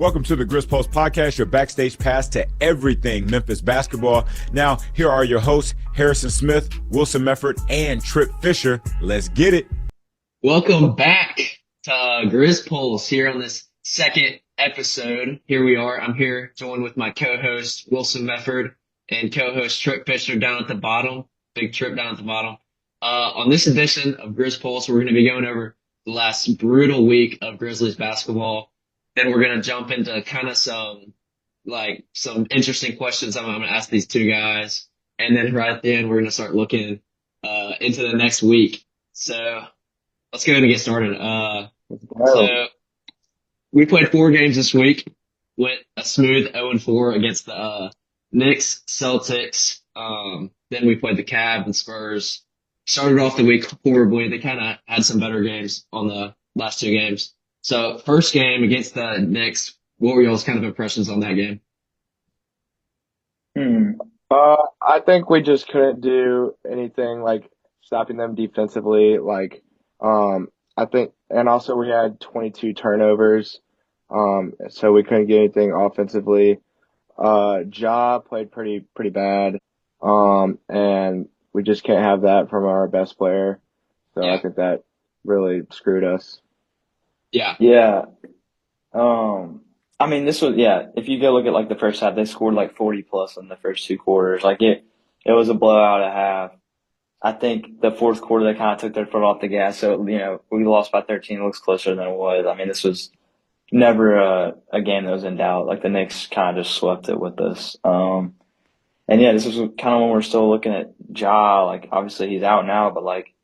Welcome to the Grizz Pulse podcast, your backstage pass to everything Memphis basketball. Now, here are your hosts, Harrison Smith, Wilson Mefford, and Trip Fisher. Let's get it. Welcome back to Grizz Pulse here on this second episode. Here we are. I'm here joined with my co-host, Wilson Mefford, and co-host Trip Fisher down at the bottom. Big Trip down at the bottom. On this edition of Grizz Pulse, we're going to be going over the last brutal week of Grizzlies basketball. Then we're going to jump into kind of some interesting questions I'm going to ask these two guys. And then right at the end, we're going to start looking into the next week. So let's go ahead and get started. So we played 4 games this week. Went a smooth 0-4 against the Knicks, Celtics. Then we played the Cavs and Spurs. Started off the week horribly. They kind of had some better games on the last 2 games. So first game against the Knicks, what were y'all's kind of impressions on that game? I think we just couldn't do anything like stopping them defensively. I think, and also we had 22 turnovers, so we couldn't get anything offensively. Ja played pretty bad, and we just can't have that from our best player. So Yeah. I think that really screwed us. Yeah. Yeah. I mean, if you go look at like the first half, they scored like 40 plus in the first 2 quarters. It was a blowout at half. I think the fourth quarter, they kind of took their foot off the gas. So, we lost by 13. It looks closer than it was. I mean, this was never a game that was in doubt. Like the Knicks kind of just swept it with us. And yeah, this was kind of when we're still looking at Ja. Like, obviously he's out now, but like,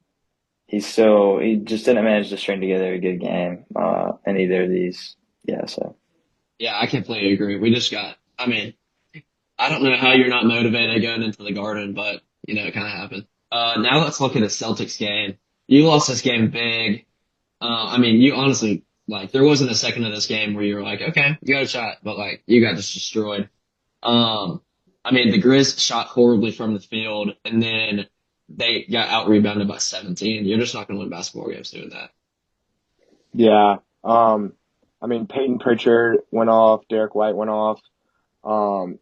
he just didn't manage to string together a good game, in either of these. Yeah, so. Yeah, I completely agree. I don't know how you're not motivated going into the Garden, but, it kind of happened. Now let's look at the Celtics game. You lost this game big. You honestly, there wasn't a second of this game where you were like, okay, you got a shot, but, you got just destroyed. The Grizz shot horribly from the field, and then they got out-rebounded by 17. You're just not going to win basketball games doing that. Yeah. Peyton Pritchard went off, Derek White went off, and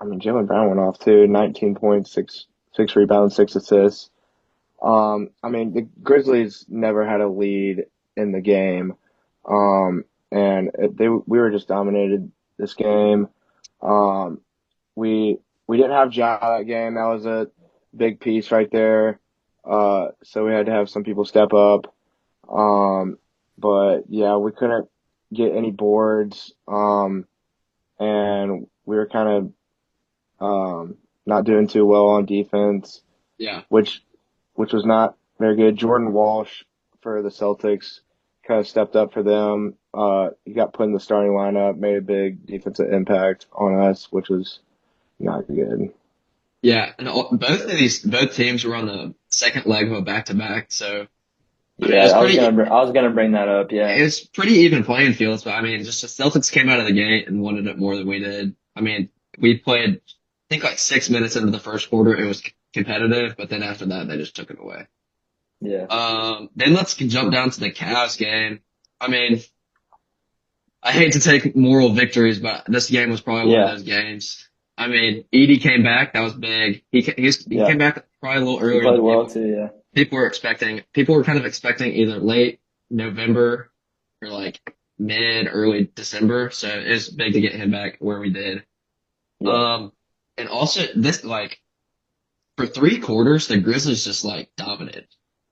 Jaylen Brown went off too, 19 points, 6 rebounds, 6 assists. The Grizzlies never had a lead in the game, we were just dominated this game. We didn't have Ja that game. That was a big piece right there. So we had to have some people step up. But yeah, we couldn't get any boards. And we were kind of, not doing too well on defense. Yeah. Which was not very good. Jordan Walsh for the Celtics kind of stepped up for them. He got put in the starting lineup, made a big defensive impact on us, which was not good. Yeah, and both teams were on the second leg of a back-to-back, so Yeah, I was gonna bring that up. Yeah. it was pretty even playing fields, but just the Celtics came out of the gate and wanted it more than we did. We played, I think 6 minutes into the first quarter, it was competitive, but then after that, they just took it away. Yeah. Then let's jump down to the Cavs game. I hate to take moral victories, but this game was probably one of those games. Edey came back. That was big. He came back probably a little earlier. He played well too. Yeah. People were kind of expecting either late November or early December. So it was big to get him back where we did. Yeah. And also this, for 3 quarters, the Grizzlies just dominated.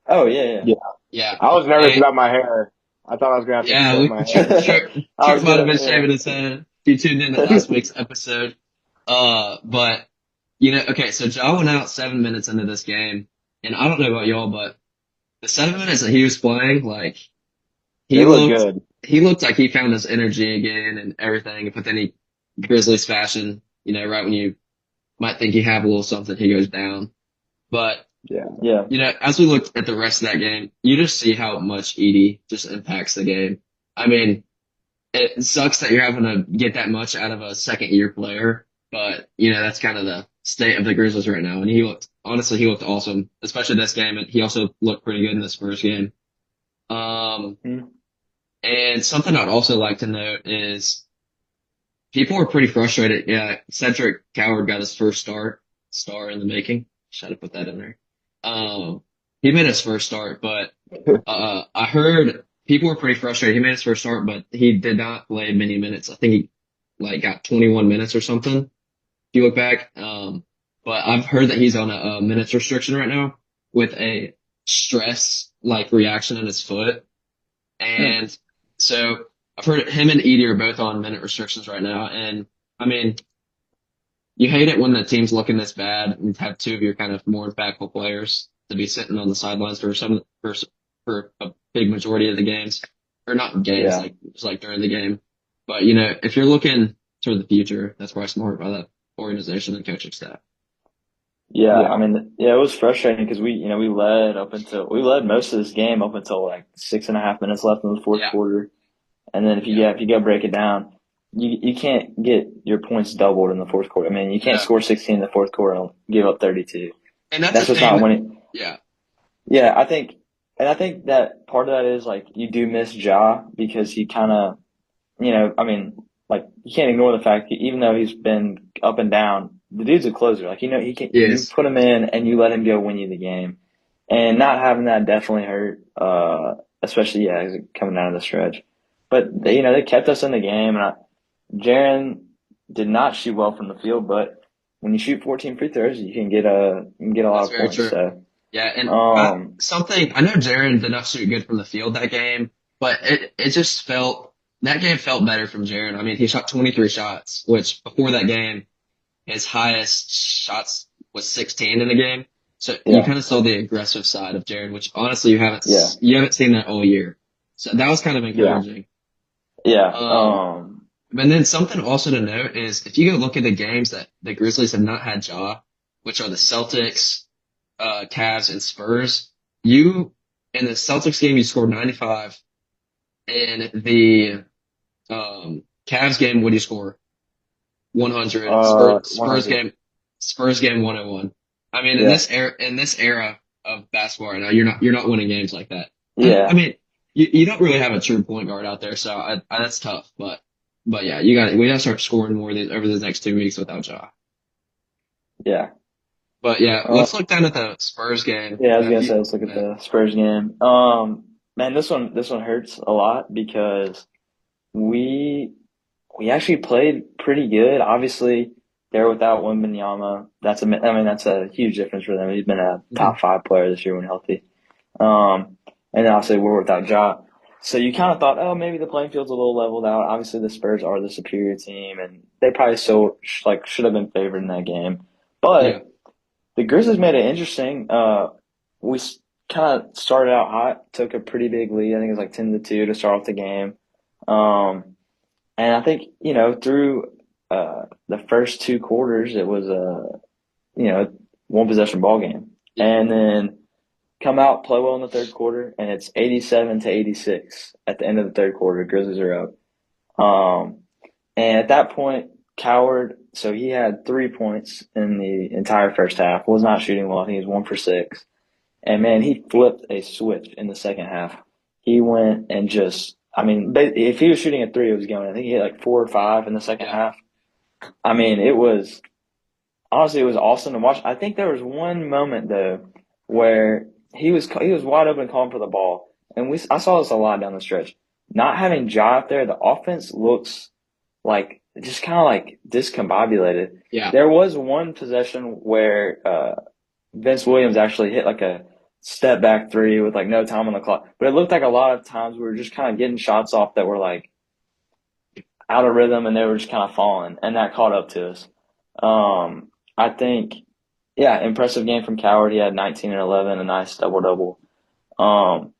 Oh yeah. Yeah. I was nervous about my hair. I thought I was going to have to split my hair. Trip might have been shaving his head. If you tuned in to last week's episode. But, okay, so Ja went out 7 minutes into this game. And I don't know about y'all, but the 7 minutes that he was playing, he looked good. He looked like he found his energy again and everything. But then Grizzlies fashion, right when you might think you have a little something, he goes down. But, Yeah. as we looked at the rest of that game, you just see how much Edey just impacts the game. It sucks that you're having to get that much out of a second-year player, but, that's kind of the state of the Grizzlies right now. And he looked awesome, especially this game. And he also looked pretty good in this first game. And something I'd also like to note is people were pretty frustrated. Yeah, Cedric Coward got his first star in the making. Should have put that in there. Um, he made his first start, but I heard people were pretty frustrated. He made his first start, but he did not play many minutes. I think he like got 21 minutes or something. If you look back, but I've heard that he's on a minutes restriction right now with a stress like reaction in his foot, and so I've heard him and Edey are both on minute restrictions right now. And I mean, you hate it when the team's looking this bad and have two of your kind of more impactful players to be sitting on the sidelines for a big majority of the games, or not games, Yeah. like just like during the game. But you know, if you're looking toward the future, that's probably smart by that organization and coaching staff. Yeah, Yeah. I mean, yeah, it was frustrating because we led most of this game up until like 6.5 minutes left in the fourth Yeah, quarter. And then yeah, if you go break it down, you can't get your points doubled in the fourth quarter. I mean, you can't no, score 16 in the fourth quarter and give up 32. and that's a That's just not thing. winning. Yeah, Yeah, I think that part of that is like you do miss Ja because he kind of, I mean, like you can't ignore the fact that even though he's been up and down, the dude's a closer. Like, you yes, put him in and you let him go win you the game. And not having that definitely hurt, especially, yeah, coming down the stretch. But they kept us in the game, and Jaren did not shoot well from the field, but when you shoot 14 free throws, you can get a lot that's of very points. true. So, Yeah, and um, something I know Jaren did not shoot good from the field that game, but it just felt that game felt better from Jaren. I mean, he shot 23 shots, which before that game, his highest shots was 16 in a game. So you yeah, kind of saw the aggressive side of Jaren, which honestly yeah, you haven't seen that all year. So that was kind of yeah, encouraging. yeah, But then something also to note is if you go look at the games that the Grizzlies have not had Ja, which are the Celtics, Cavs, and Spurs, you in the Celtics game you scored 95. In the Cavs game, what do you score? 100. $100. Spurs game 101. I mean, Yeah, in this era of basketball right now, you're not winning games like that. And I yeah, mean, you don't really have a true point guard out there, so that's tough. But yeah, we gotta start scoring more of these over the next 2 weeks without Ja. yeah. But yeah, Uh, let's look down at the Spurs game. yeah, I was If gonna you, say let's look at yeah, the Spurs game. Man, this one hurts a lot because we we actually played pretty good. Obviously, they're without Wembanyama. I mean, that's a huge difference for them. He's been a Mhm. top five player this year when healthy. And then obviously we're without Ja. So you kind of thought, oh, maybe the playing field's a little leveled out. Obviously, the Spurs are the superior team, and they probably should have been favored in that game. Yeah, But the Grizzlies made it interesting. We kind of started out hot, took a pretty big lead. I think it was like 10-2 to start off the game. Um, and I think, through the first two quarters, it was a, one possession ball game. yeah, And then come out, play well in the third quarter, and it's 87-86 at the end of the third quarter. Grizzlies are up. And at that point, Coward, so he had 3 points in the entire first half, was not shooting well. I think he was 1 for 6. And man, he flipped a switch in the second half. He went and I mean, if he was shooting a three, it was going. I think he hit like 4 or 5 in the second yeah. half. I mean, honestly, it was awesome to watch. I think there was one moment though where he was wide open calling for the ball, and I saw this a lot down the stretch. Not having Ja out there, the offense looks like just kind of like discombobulated. Yeah. There was one possession where Vince Williams actually hit like a step back three with like no time on the clock, but it looked like a lot of times we were just kind of getting shots off that were like out of rhythm and they were just kind of falling, and that caught up to us. I think, yeah, impressive game from Coward. He had 19 and 11, a nice double double. Um,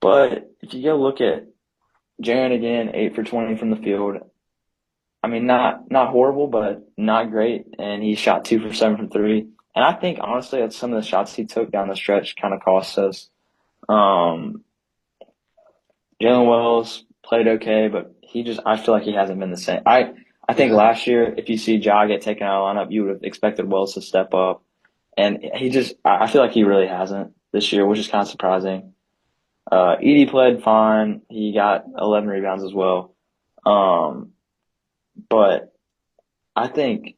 but if you go look at Jaren again, 8 for 20 from the field. I mean, not horrible, but not great. And he shot 2 for 7 from three. And I think honestly, that some of the shots he took down the stretch kind of cost us. Um, Jalen Wells played okay, but I feel like he hasn't been the same. I think Yeah. last year, if you see Ja get taken out of the lineup, you would have expected Wells to step up. And I feel like he really hasn't this year, which is kind of surprising. Edey played fine. He got 11 rebounds as well. But I think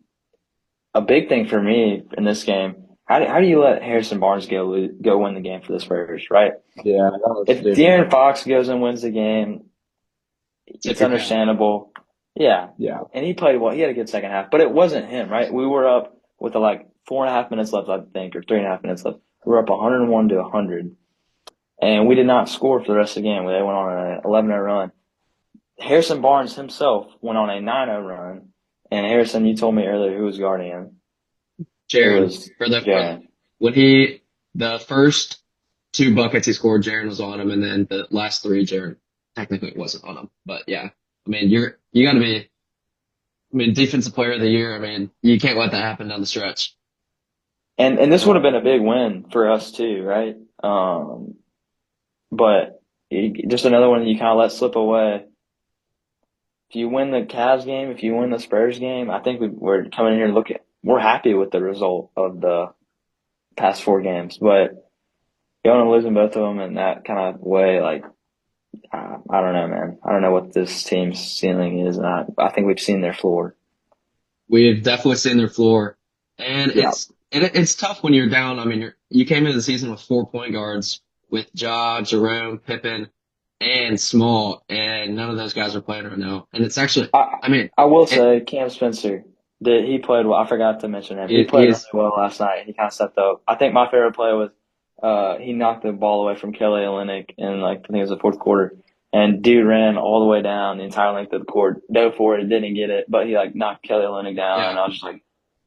a big thing for me in this game, how do you let Harrison Barnes go win the game for the Spurs, right? Yeah, that was If stupid. De'Aaron Fox goes and wins the game, Tip it's your cap. understandable. Yeah. Yeah. And he played well. He had a good second half, but it wasn't him, right? We were up with like 4.5 minutes left, I think, or 3.5 minutes left. We were up 101 to 100, and we did not score for the rest of the game. They went on an 11-0 run. Harrison Barnes himself went on a 9-0 run, and Harrison, you told me earlier who was guarding him. It Jaren, was Jaren. when the first 2 buckets he scored, Jaren was on him, and then the last 3, Jaren technically wasn't on him. But yeah, I mean, you got to be, I mean, defensive player of the year. I mean, you can't let that happen down the stretch. And this would have been a big win for us too, right? But just another one that you kind of let slip away. If you win the Cavs game, if you win the Spurs game, I think we're coming in here looking. We're happy with the result of the past 4 games, but going and losing both of them in that kind of way, like I don't know, man. I don't know what this team's ceiling is, and I think we've seen their floor. We've definitely seen their floor, and Yeah. it's tough when you're down. I mean, you came into the season with 4 point guards with Ja, Jerome, Pippen, and Small, and none of those guys are playing right now. And it's actually, I mean, I will say Cam Spencer he played well. I forgot to mention him. He played really well last night. He kind of stepped up. I think my favorite play was he knocked the ball away from Kelly Olynyk in I think it was the fourth quarter. And dude ran all the way down the entire length of the court, dove for it, didn't get it, but he knocked Kelly Olynyk down. Yeah. And I was just like,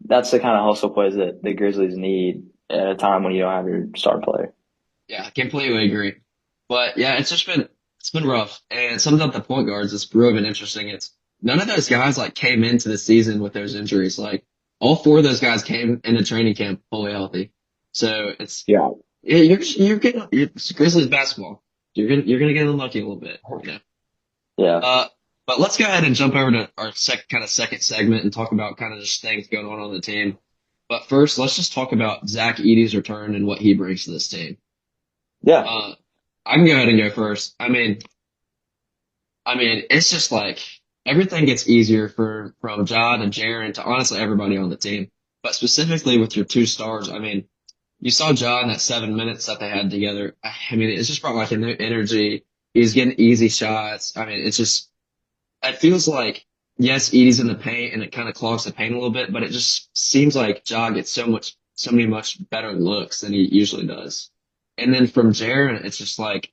that's the kind of hustle plays that the Grizzlies need at a time when you don't have your star player. Yeah, I completely agree. But yeah, it's been rough. And something about the point guards that's really been interesting. It's none of those guys came into the season with those injuries. Like all 4 of those guys came into training camp fully healthy. So you're getting it's Grizzlies basketball. You're gonna get unlucky a little bit, you know. Yeah. But let's go ahead and jump over to our second segment and talk about kind of just things going on the team. But first, let's just talk about Zach Edey's return and what he brings to this team. Yeah. I can go ahead and go first. I mean, it's just like everything gets easier from Ja to Jaren to honestly everybody on the team. But specifically with your 2 stars, I mean, you saw Ja in that 7 minutes that they had together. I mean, it's just brought like a new energy. He's getting easy shots. I mean, it feels like, yes, Edey's in the paint and it kind of clogs the paint a little bit, but it just seems like Ja gets so many much better looks than he usually does. And then from Jaren, it's just like,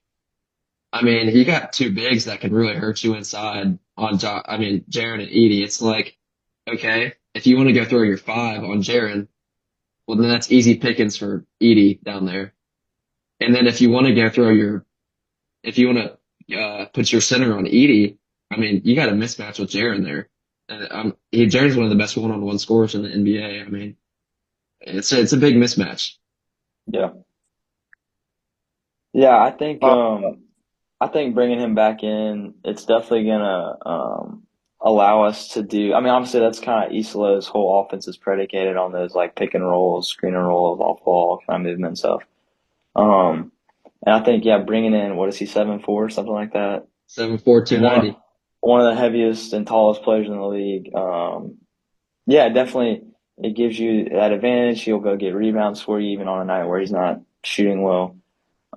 I mean, he got 2 bigs that can really hurt you inside on Jaren and Edey. It's like, okay, if you want to go throw your 5 on Jaren, well, then that's easy pickings for Edey down there. And then if you want to put your center on Edey, I mean, you got a mismatch with Jaren there. And Jaren's one of the best one-on-one scorers in the NBA. I mean, it's a big mismatch. Yeah. Yeah, I think bringing him back in, it's definitely gonna allow us to do. I mean, obviously that's kind of Isola's whole offense is predicated on those like pick and rolls, screen and rolls, off ball kind of movement stuff. And I think bringing in what is he 7'4", something like that. 7'4", 290. One of the heaviest and tallest players in the league. Definitely it gives you that advantage. He'll go get rebounds for you even on a night where he's not shooting well.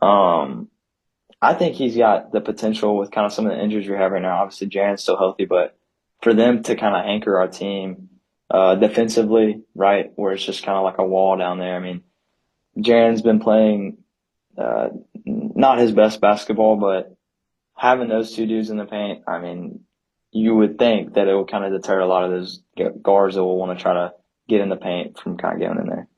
I think he's got the potential with kind of some of the injuries we have right now. Obviously, Jaren's still healthy, but for them to kind of anchor our team defensively, right, where it's just kind of like a wall down there. I mean, Jaren's been playing not his best basketball, but having those 2 dudes in the paint, I mean, you would think that it will kind of deter a lot of those guards that will want to try to get in the paint from kind of getting in there.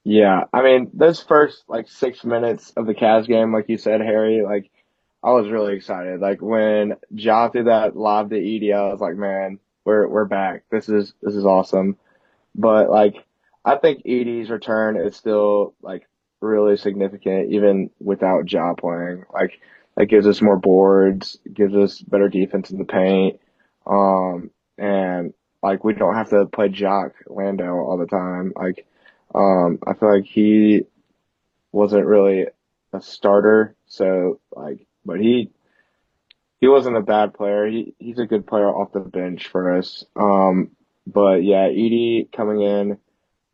Yeah, I mean, those first 6 minutes of the Cavs game, like you said, Harry, I was really excited. Like when Ja threw that lob to Edey, I was like, man, we're back. This is awesome. But I think Edey's return is still really significant even without Ja playing. That gives us more boards, gives us better defense in the paint. And we don't have to play Jock Landale all the time. I feel like he wasn't really a starter. So but he wasn't a bad player. He's a good player off the bench for us. But yeah, Edey coming in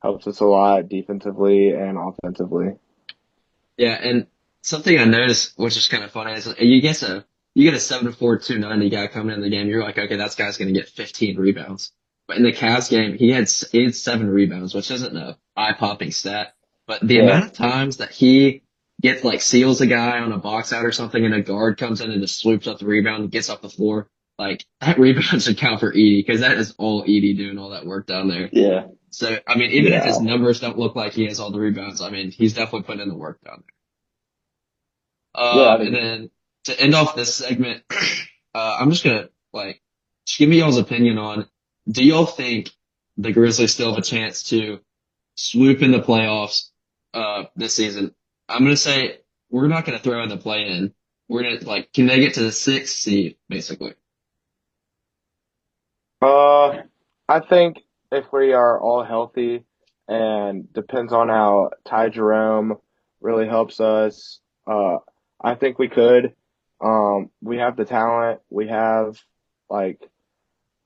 helps us a lot defensively and offensively. Yeah, and something I noticed, which is kind of funny, is you get a 7'4", 290 guy coming in the game. You're like, okay, that guy's going to get 15 rebounds. But in the Cavs game, he had 7 rebounds, which isn't a eye-popping stat. But the Yeah, amount of times that he gets like seals a guy on a box out or something, and a guard comes in and just swoops up the rebound and gets off the floor, like that rebound should count for Edey because that is all Edey doing all that work down there. Yeah. So I mean, even if his yeah, numbers don't look like he has all the rebounds, I mean, he's definitely putting in the work down there. Yeah. I And think, then to end off this segment, I'm just gonna just give me y'all's opinion on, do y'all think the Grizzlies still have a chance to swoop in the playoffs this season? I'm gonna say we're not gonna throw in the play in. We're gonna can they get to the 6th seed basically? I think if we are all healthy and depends on how Ty Jerome really helps us, I think we could. We have the talent, we have like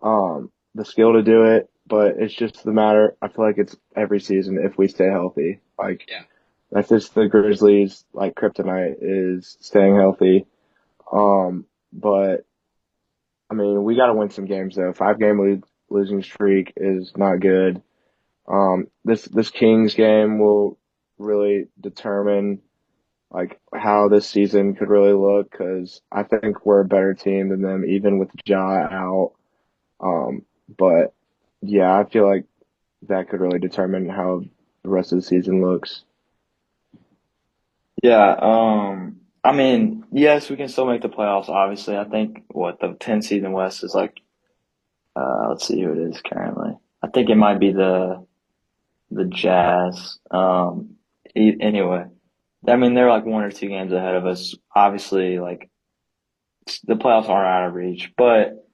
the skill to do it, but it's just the matter. I feel like it's every season if we stay healthy. Yeah. That's just the Grizzlies kryptonite is staying healthy. But I mean, we got to win some games though. 5 game losing streak is not good. This Kings game will really determine how this season could really look because I think we're a better team than them, even with Ja out. But yeah, I feel like that could really determine how the rest of the season looks. yeah. I mean, yes, we can still make the playoffs. Obviously, I think the 10 seed in West is let's see who it is currently. I think it might be the Jazz. Anyway, I mean, they're like 1 or 2 games ahead of us. Obviously, the playoffs aren't out of reach, but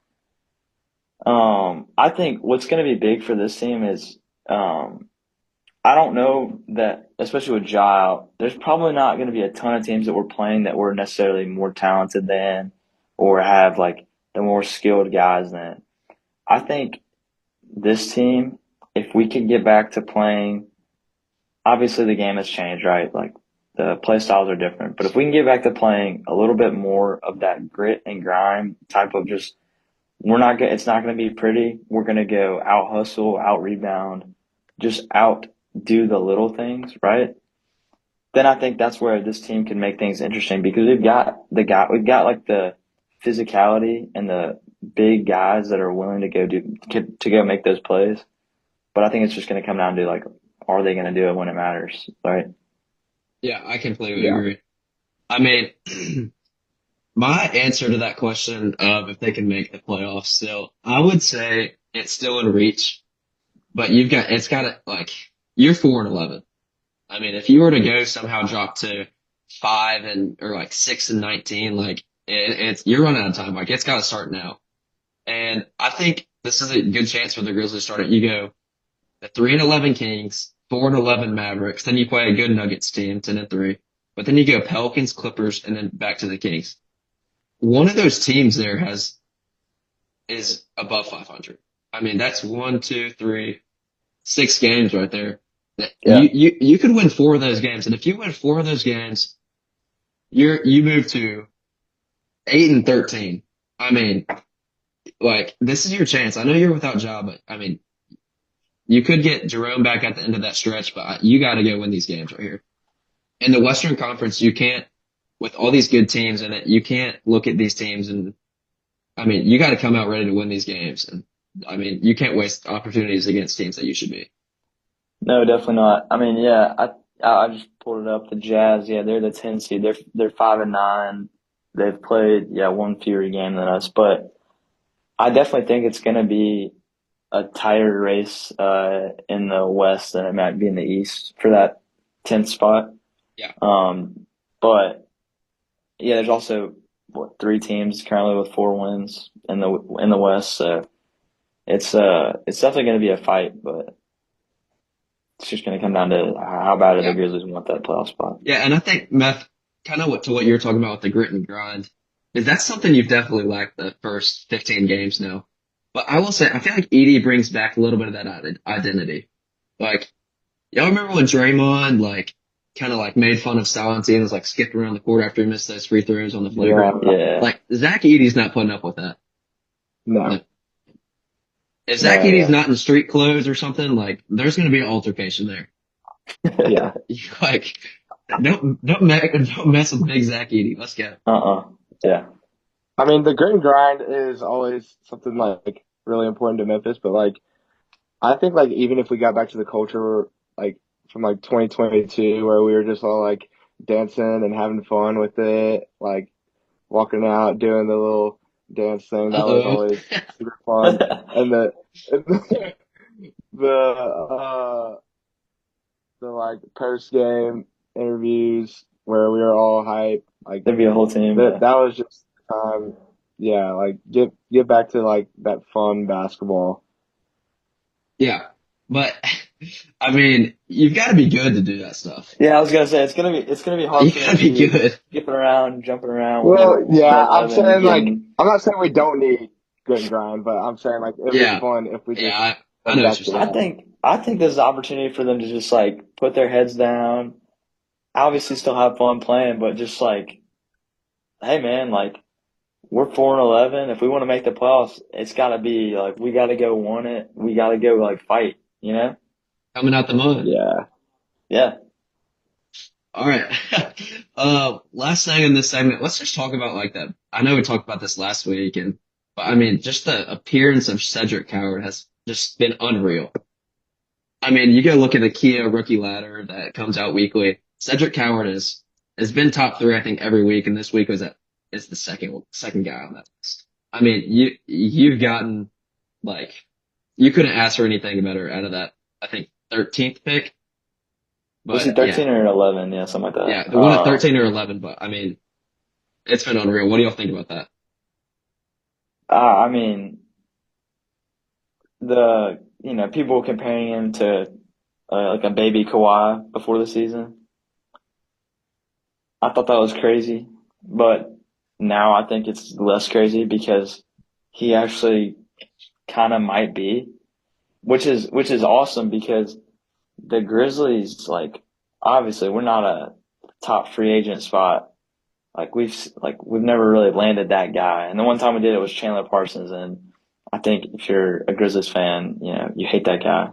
I think what's going to be big for this team is I don't know that, especially with Ja out, there's probably not going to be a ton of teams that we're playing that we're necessarily more talented than or have the more skilled guys than. I think this team, if we could get back to playing, obviously the game has changed, right? The play styles are different, but if we can get back to playing a little bit more of that grit and grind type of just, it's not going to be pretty. We're going to go out hustle, out rebound, just out do the little things, right? Then I think that's where this team can make things interesting because we've got the physicality and the big guys that are willing to go make those plays. But I think it's just going to come down to are they going to do it when it matters, right? Yeah, I completely Yeah. agree. I mean, my answer to that question of if they can make the playoffs still, I would say it's still in reach, but it's got to you're 4-11. I mean, if you were to go somehow drop to 6-19, you're running out of time. It's got to start now. And I think this is a good chance for the Grizzlies to start it. You go the 3-11 Kings, 4-11 Mavericks, then you play a good Nuggets team, 10-3, but then you go Pelicans, Clippers, and then back to the Kings. One of those teams there is above 500. I mean, that's 1, 2, 3, 6 games right there. Yeah. You could win 4 of those games, and if you win 4 of those games, you move to 8-13. I mean, this is your chance. I know you're without Ja, but I mean, you could get Jerome back at the end of that stretch, but you got to go win these games right here. In the Western Conference, you can't, with all these good teams in it, you can't look at these teams and, I mean, you got to come out ready to win these games. And I mean, you can't waste opportunities against teams that you should be. No, definitely not. I mean, yeah, I just pulled it up. The Jazz, yeah, they're the 10 seed. They're 5-9. They've played 1 fewer game than us, but I definitely think it's going to be a tighter race in the West than it might be in the East for that 10th spot. Yeah. But yeah, there's also 3 teams currently with 4 wins in the West, so it's definitely going to be a fight, but it's just going to come down to how bad the Grizzlies want that playoff spot. Yeah, and I think Meth, kind of what you're talking about with the grit and grind, is that's something you've definitely lacked the first 15 games now. But I will say, I feel like Edey brings back a little bit of that identity. Like, y'all remember when Draymond, like, kind of like made fun of Silence and was like skipping around the court after he missed those free throws on the Yeah, flagrant? Yeah. Like, Zach Edey's not putting up with that. no, Like, if Zach No, Edey's yeah. not in street clothes or something, like, there's going to be an altercation there. yeah. Like, don't mess with big Zach Edey. Let's go. Yeah. I mean, the grit and grind is always something like really important to Memphis, but like I think like even if we got back to the culture like from like 2022 where we were just all like dancing and having fun with it, like walking out doing the little dance thing, that was Uh-oh. always super fun. And the the like post game interviews where we were all hype, like There'd be a whole team. that was just yeah, like get back to like that fun basketball. Yeah. But, I mean, you've got to be good to do that stuff. Yeah, I was gonna say it's gonna be hard You for got them to be to be good. skipping around, jumping around Well, yeah, I'm 111 saying and like getting. I'm not saying we don't need grit and grind, but I'm saying like it'd be Yeah. fun if we Yeah. just I went know what back you're to saying. that. I think there's an opportunity for them to just like put their heads down, obviously still have fun playing, but just like, hey man, like we're 4-11. If we want to make the playoffs, it's got to be like we got to go want it. We got to go like fight. You know? Coming out the mud. Yeah. Yeah. All right. Last thing in this segment, let's just talk about like that. I know we talked about this last week, but I mean, just the appearance of Cedric Coward has just been unreal. I mean, you go look at the Kia rookie ladder that comes out weekly. Cedric Coward has been top three, I think, every week, and this week is the second guy on that list. I mean, you've gotten like you couldn't ask for anything better out of that. I think 13th pick, Was he but yeah. 13 or 11? Yeah, something like Yeah, that. the one at 13 or 11, but I mean, it's been unreal. What do y'all think about that? I mean, people comparing him to like a baby Kawhi before the season. I thought that was crazy, but now I think it's less crazy because he actually kind of might be, which is awesome because the Grizzlies, like, obviously we're not a top free agent spot. We've never really landed that guy. And the one time we did it was Chandler Parsons. And I think if you're a Grizzlies fan, you hate that guy.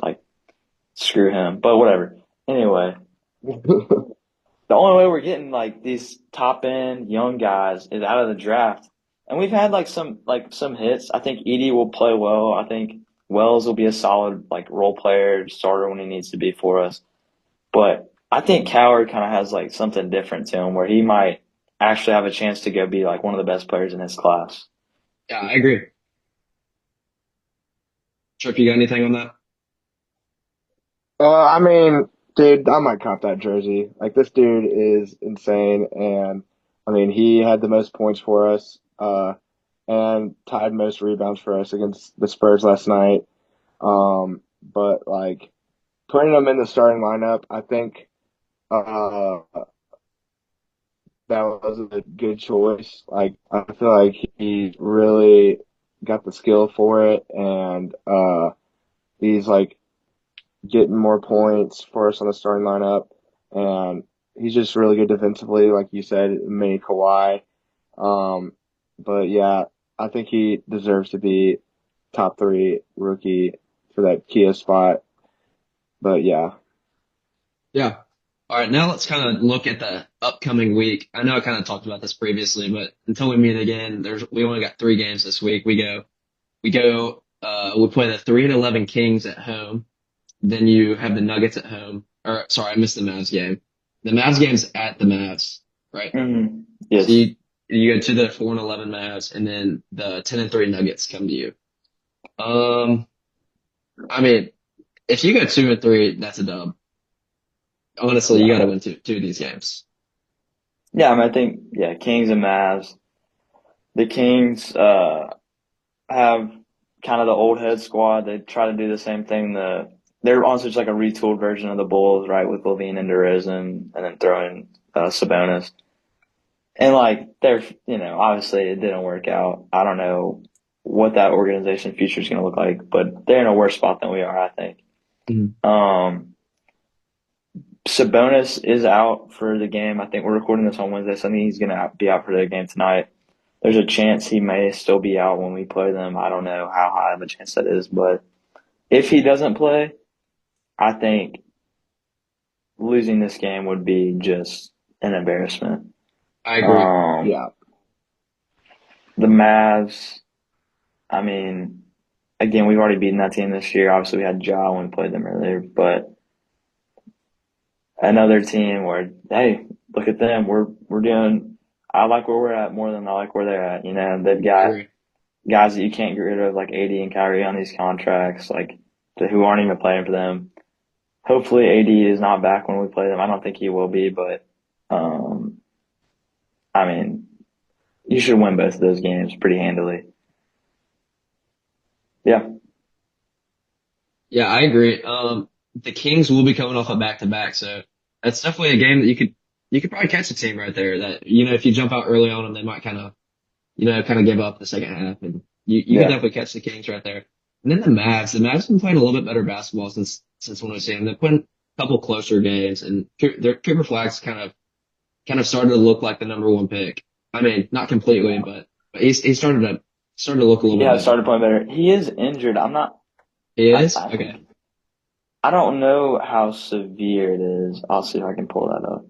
Like, screw him. But whatever. Anyway, the only way we're getting like these top end young guys is out of the draft. And we've had some hits. I think Edey will play well. I think Wells will be a solid like role player starter when he needs to be for us. But I think Coward kind of has like something different to him where he might actually have a chance to go be like one of the best players in his class. Yeah, I agree. Trip, you got anything on that? I mean, dude, I might cop that jersey. Like this dude is insane, and I mean, he had the most points for us, and tied most rebounds for us against the Spurs last night. But like putting him in the starting lineup, I think uh that was a good choice. Like I feel like he really got the skill for it, and he's like getting more points for us on the starting lineup, and he's just really good defensively, like you said, mini Kawhi. Um, but yeah, I think he deserves to be top three rookie for that Kia spot. But yeah, Yeah. All right, now let's kind of look at the upcoming week. I know I kind of talked about this previously, but until we meet again, we only got 3 games this week. We play the 3-11 Kings at home. Then you have the Nuggets at home. Or sorry, I missed the Mavs game. The Mavs game's at the Mavs, right? Mm-hmm. So Yes. you go to the 4-11 Mavs, and then the 10-3 Nuggets come to you. Um, I mean, if you go 2-3, that's a dub. Honestly, you got to win two of these games. Yeah, I mean, I think, yeah, Kings and Mavs. The Kings have kind of the old head squad. They try to do the same thing. They're honestly just like a retooled version of the Bulls, right? With Levine and DeRozan, and then throwing Sabonis. And like they're, obviously it didn't work out. I don't know what that organization future is going to look like, but they're in a worse spot than we are, I think. Mhm. Sabonis is out for the game. I think we're recording this on Wednesday, so I think he's going to be out for the game tonight. There's a chance he may still be out when we play them. I don't know how high of a chance that is, but if he doesn't play, I think losing this game would be just an embarrassment. I agree. Yeah. The Mavs, I mean, again, we've already beaten that team this year. Obviously, we had Ja when we played them earlier, but another team where, hey, look at them. We're doing. I like where we're at more than I like where they're at. They've I got agree. guys that you can't get rid of, like AD and Kyrie, on these contracts, like who aren't even playing for them. Hopefully, AD is not back when we play them. I don't think he will be, but I mean, you should win both of those games pretty handily. Yeah. Yeah, I agree. The Kings will be coming off a back-to-back, so that's definitely a game that you could probably catch a team right there that, if you jump out early on them, they might kind of give up the second half, and you could Yeah. definitely catch the Kings right there. And then the Mavs have been playing a little bit better basketball since when we've seen them. They've played a couple closer games, and their Cooper Flagg's kind of started to look like the number one pick. I mean, not completely, but he started to look a little bit Yeah, better. started playing better. He is injured. I'm not. He is? I Okay. think I don't know how severe it is. I'll see if I can pull that up.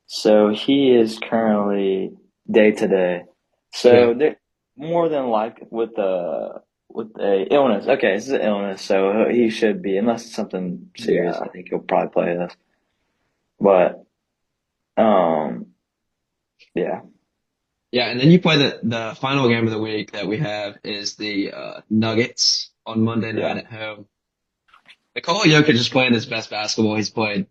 So he is currently day to day. Okay. So they're more than like with a illness. Okay, this is an illness, so he should be, unless it's something serious. Yeah. I think he'll probably play this. But um, yeah, Yeah, and then you play the final game of the week that we have is the Nuggets on Monday night yeah, at home. Nikola Jokic is playing his best basketball he's played,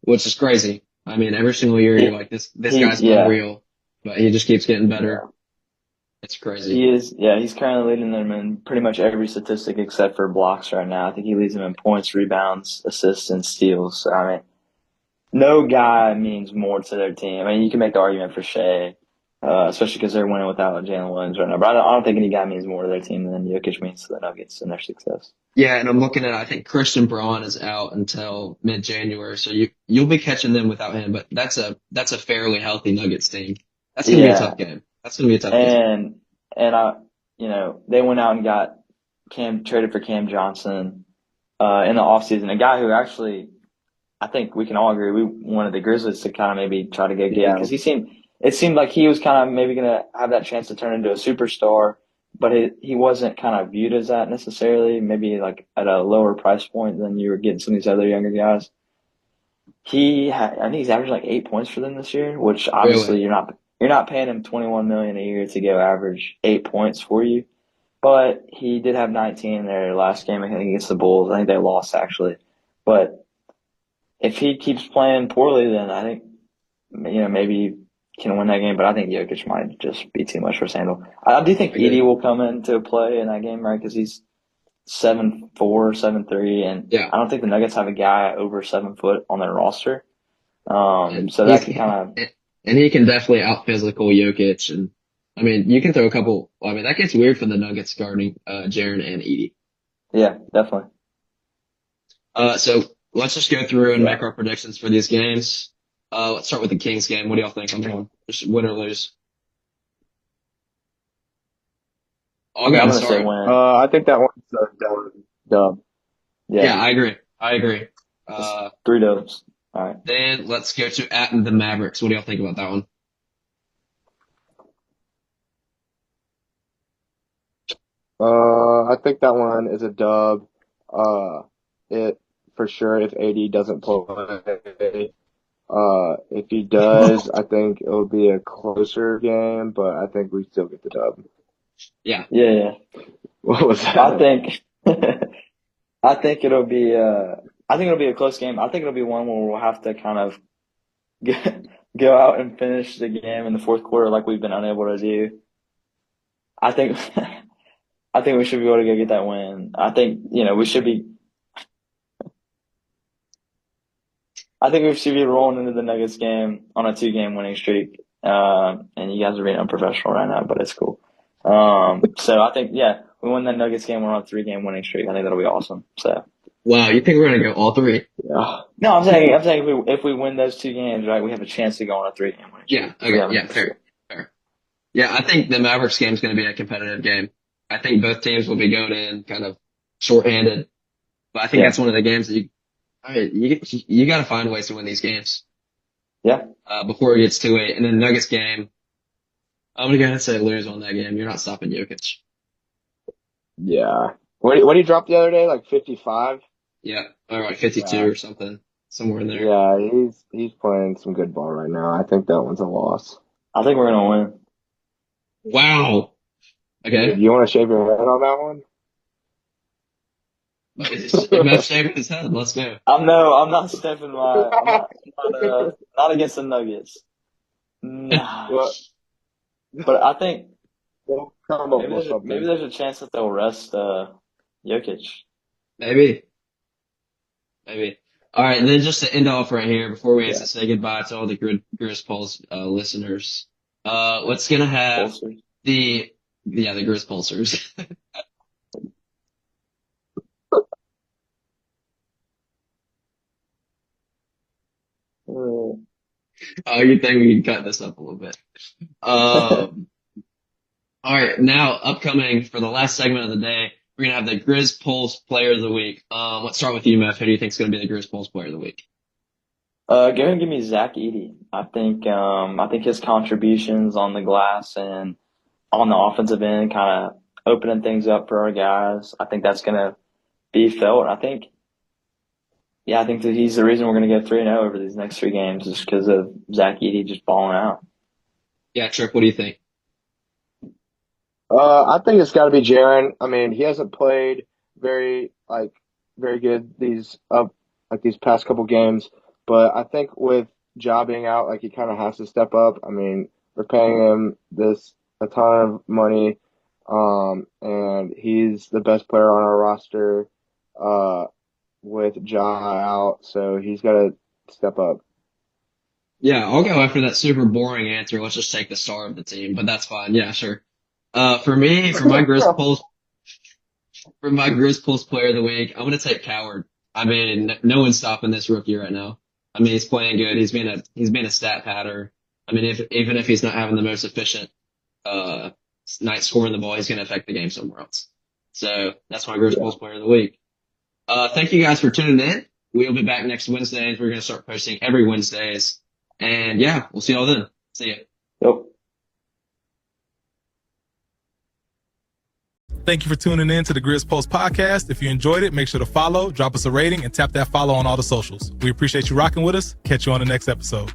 which is crazy. I mean, every single year you're he like, this guy's yeah. unreal, but he just keeps getting Yeah. better. It's crazy. He is, yeah, he's currently leading them in pretty much every statistic except for blocks right now. I think he leads them in points, rebounds, assists, and steals. So, I mean, no guy means more to their team. I mean, you can make the argument for Shea, especially because they're winning without Jalen Williams right now. But I don't think any guy means more to their team than Jokic means to the Nuggets and their success. Yeah, and I'm looking at, I think Christian Braun is out until mid-January, so you'll be catching them without him, but that's a fairly healthy Nuggets team. That's gonna be a Yeah, tough game. That's gonna be a tough game. and they went out and got traded for Cam Johnson in the offseason, a guy who actually I think we can all agree we wanted the Grizzlies to kind of maybe try to go get, Yeah. because it seemed like he was kind of maybe going to have that chance to turn into a superstar, but he wasn't kind of viewed as that necessarily, maybe like at a lower price point than you were getting some of these other younger guys. I think he's averaged like 8 points for them this year, which obviously Really. you're not paying him $21 million a year to go average 8 points for you. But he did have 19 in their last game, I think, against the Bulls. I think they lost, actually. But if he keeps playing poorly, then I think, maybe he can win that game. But I think Jokic might just be too much for us to handle. I do think I agree. Edey will come into play in that game, right? Because he's 7'4", 7'3", and Yeah. I don't think the Nuggets have a guy over 7 foot on their roster. And So that could kind of, he can definitely out physical Jokic, and I mean you can throw a couple. I mean that gets weird for the Nuggets guarding Jaren and Edey. yeah, definitely. So let's just go through and Yeah. make our predictions for these games. Let's start with the Kings game. What do y'all think? I'm going just win or lose. I'll go I'm ahead and going to say start. win. I think that one's a dub. Yeah, Yeah, I agree. I agree. it's 3 dubs. All right. Then let's go to at the Mavericks. What do y'all think about that one? I think that one is a dub. It for sure if AD doesn't play. If he does, I think it'll be a closer game, but I think we still get the dub. Yeah. Yeah. What was that? I think I think it'll be a close game. I think it'll be one where we'll have to kind of go out and finish the game in the fourth quarter like we've been unable to do. I think I think we should be able to go get that win. I think, we should be I think we should be rolling into the Nuggets game on a 2-game winning streak. And you guys are being unprofessional right now, but it's cool. So I think, we win that Nuggets game. We're on a 3-game winning streak. I think that'll be awesome. So. Wow, you think we're gonna go all three? Yeah. No, I'm saying if we win those 2 games, right, we have a chance to go on a 3-game winning streak. Yeah. Okay. Yeah. Fair. Yeah, I think the Mavericks game is going to be a competitive game. I think both teams will be going in kind of shorthanded, but I think that's one of the games that you got to find ways to win these games. Yeah. Before it gets too late, and then the Nuggets game, I'm gonna say lose on that game. You're not stopping Jokic. Yeah. What did he drop the other day? Like 55? Yeah, or like 52 or something, somewhere in there. Yeah, he's playing some good ball right now. I think that one's a loss. I think we're gonna win. Wow. Okay. You want to shave your head on that one? Matt's shaving his head. Let's go. I'm not stepping not against the Nuggets. Nah. But I think maybe there's a chance that they'll rest Jokic. Maybe. All right, and then just to end off right here, before we have to say goodbye to all the Grizz Pulse listeners, what's gonna have Pulsers. the Grizz Pulsers. You think we can cut this up a little bit? All right, now upcoming for the last segment of the day, we're gonna have the Grizz Pulse Player of the Week. Let's start with you, Meth. Who do you think is gonna be the Grizz Pulse Player of the Week? Go ahead and give me Zach Edey. I think his contributions on the glass and on the offensive end, kind of opening things up for our guys. I think that's gonna be felt. I think that he's the reason we're gonna go 3-0 over these next 3 games, just because of Zach Edey just balling out. Yeah, Trick. What do you think? I think it's got to be Jaren. I mean, he hasn't played very good these past couple games, but I think with Ja being out, he kind of has to step up. I mean, we're paying him a ton of money, and he's the best player on our roster, with Ja out, so he's got to step up. Yeah, I'll go after that super boring answer. Let's just take the star of the team, but that's fine. Yeah, sure. For my Grizz Pulse Player of the Week, I'm gonna take Coward. I mean, no one's stopping this rookie right now. I mean, he's playing good. He's been a stat patter. I mean, even if he's not having the most efficient night scoring the ball, he's gonna affect the game somewhere else. So that's my Grizz Pulse Player of the Week. Thank you guys for tuning in. We'll be back next Wednesdays. We're gonna start posting every Wednesdays, and we'll see y'all then. See ya. Yep. Thank you for tuning in to the Grizz Pulse podcast. If you enjoyed it, make sure to follow, drop us a rating, and tap that follow on all the socials. We appreciate you rocking with us. Catch you on the next episode.